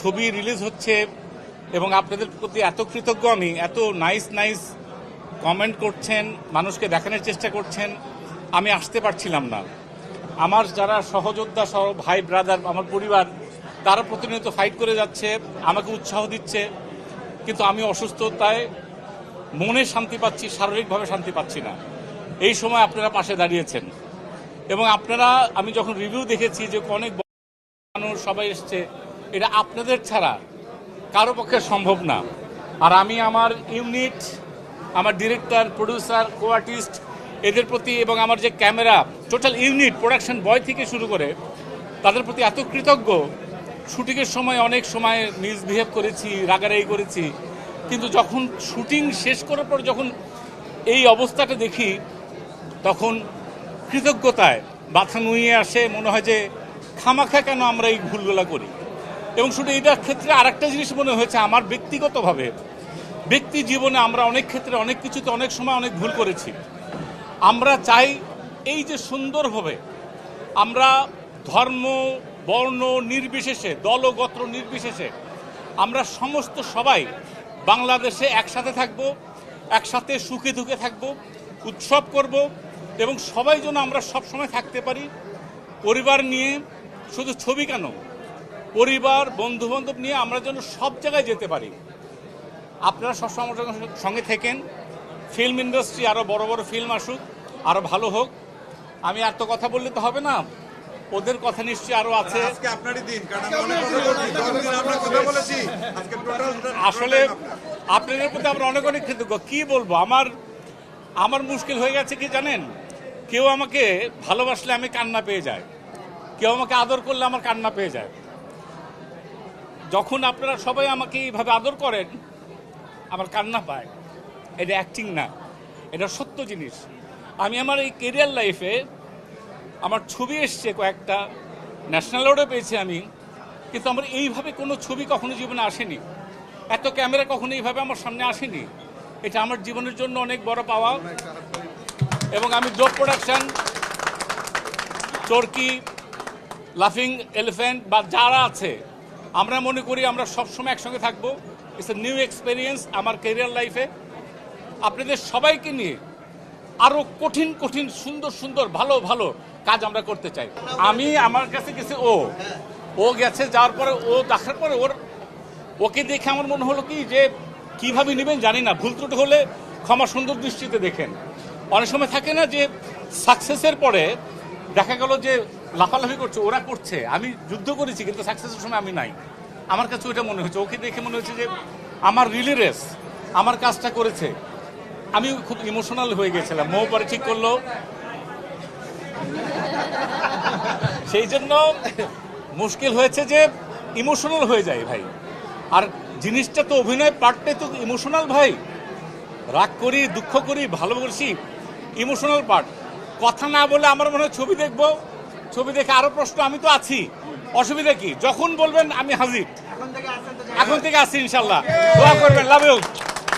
ছবি রিলিজ হচ্ছে এবং আপনাদের প্রতি এত কৃতজ্ঞ আমি, এত নাইস কমেন্ট করছেন, মানুষকে দেখানোর চেষ্টা করছেন, আমি আসতে পারছিলাম না। আমার যারা সহযোদ্ধা ভাই ব্রাদার, আমার পরিবার, তারা প্রতিনিয়ত ফাইট করে যাচ্ছে, আমাকে উৎসাহ দিচ্ছে, কিন্তু আমি অসুস্থতায় মনে শান্তি পাচ্ছি, শারীরিকভাবে শান্তি পাচ্ছি না। এই সময় আপনারা পাশে দাঁড়িয়েছেন এবং আপনারা, আমি যখন রিভিউ দেখেছি যে অনেক মানুষ সবাই এসছে, এটা আপনাদের ছাড়া কারো পক্ষে সম্ভব না। আর আমি আমার ইউনিট, আমার ডিরেক্টর, প্রডিউসার, কো আর্টিস্ট, এদের প্রতি এবং আমার যে ক্যামেরা, টোটাল ইউনিট, প্রোডাকশন বয় থেকে শুরু করে তাদের প্রতি এত কৃতজ্ঞ। শুটিংয়ের সময় অনেক সময় মিসবিহেভ করেছি, রাগারাগি করেছি, কিন্তু যখন শুটিং শেষ করার পর যখন এই অবস্থাটা দেখি, তখন কৃতজ্ঞতায় মাথা নুয়ে আসে। মনে হয় যে খামাখা কেন আমরা এই ভুলগুলো করি। এবং শুধু এটার ক্ষেত্রে আরেকটা জিনিস মনে হয়েছে, আমার ব্যক্তিগতভাবে, ব্যক্তি জীবনে আমরা অনেক ক্ষেত্রে অনেক কিছুতে অনেক সময় অনেক ভুল করেছি। আমরা চাই এই যে সুন্দরভাবে আমরা ধর্ম বর্ণ নির্বিশেষে, দলগোত্র নির্বিশেষে আমরা সমস্ত সবাই বাংলাদেশে একসাথে থাকব, একসাথে সুখে দুঃখে থাকব, উৎসব করব এবং সবাই যেন আমরা সবসময় থাকতে পারি পরিবার নিয়ে। শুধু ছবি কেন, পরিবার বন্ধুবান্ধব নিয়ে আমরা যেন সব জায়গায় যেতে পারি। আপনারা সবসময় আমার সঙ্গে থেকেন। ফিল্ম ইন্ডাস্ট্রি আরও বড় বড় ফিল্ম আসুক, আরও ভালো হোক। আমি আর তো কথা বললে তো হবে না, ওদের কথা নিশ্চয়ই আরও আছে। আসলে আপনাদের প্রতি আমরা অনেক কৃতজ্ঞ। কি বলবো, আমার মুশকিল হয়ে গেছে কি জানেন, কেউ আমাকে ভালোবাসলে আমি কান্না পেয়ে যাই, কেউ আমাকে আদর করলে আমার কান্না পেয়ে যায়। যখন আপনারা সবাই আমাকে এইভাবে আদর করেন, আমার কান্না পায়। এটা অ্যাক্টিং না, এটা সত্য জিনিস। আমি আমার এই কেরিয়ার লাইফে আমার ছবি এসছে কয়েকটা, ন্যাশনাল অ্যাওয়ার্ডও পেয়েছি আমি, কিন্তু আমার এইভাবে কোনো ছবি কখনো জীবনে আসেনি, এত ক্যামেরা কখনো এইভাবে আমার সামনে আসেনি। এটা আমার জীবনের জন্য অনেক বড় পাওয়া। এবং আমি ডোপ প্রোডাকশন, চরকি, লাফিং এলিফ্যান্ট বা যারা আছে, আমরা মনে করি আমরা সবসময় একসঙ্গে থাকবো। ইটস এ নিউ এক্সপিরিয়েন্স আমার ক্যারিয়ার লাইফে। আপনাদের সবাইকে নিয়ে আরও কঠিন সুন্দর ভালো কাজ আমরা করতে চাই। আমি আমার কাছে গেছে, ও গেছে, যাওয়ার পরে ও দেখার পরে ওকে দেখে আমার মনে হলো কি যে কীভাবে নেবেন জানি না, ভুল ত্রুটি হলে ক্ষমা সুন্দর দৃষ্টিতে দেখেন। অনেক সময় থাকে না যে সাকসেসের পরে দেখা গেল যে লাফালাফি করছে, ওরা করছে, আমি যুদ্ধ করেছি কিন্তু সাকসেসের সময় আমি নাই। আমার কাছে ওইটা মনে হচ্ছে, ওকে দেখে মনে হচ্ছে যে আমার রিলি রেস, আমার কাজটা করেছে। আমি খুব ইমোশনাল হয়ে গেছিলাম। মৌ পরে ঠিক করলো, সেই জন্য মুশকিল হয়েছে যে ইমোশনাল হয়ে যায় ভাই। আর জিনিসটা তো অভিনয় পার্টটাই তো ইমোশনাল ভাই। রাগ করি, দুঃখ করি, ভালোবাসি, ইমোশনাল পার্ট। কথা না বলে আমার মনে হয় ছবি দেখবো, ছবি দেখে আরো প্রশ্ন, আমি তো আছি, অসুবিধা কি? যখন বলবেন আমি হাজির। এখন থেকে আসছি ইনশাল্লাহ। দোয়া করবেন। Love you.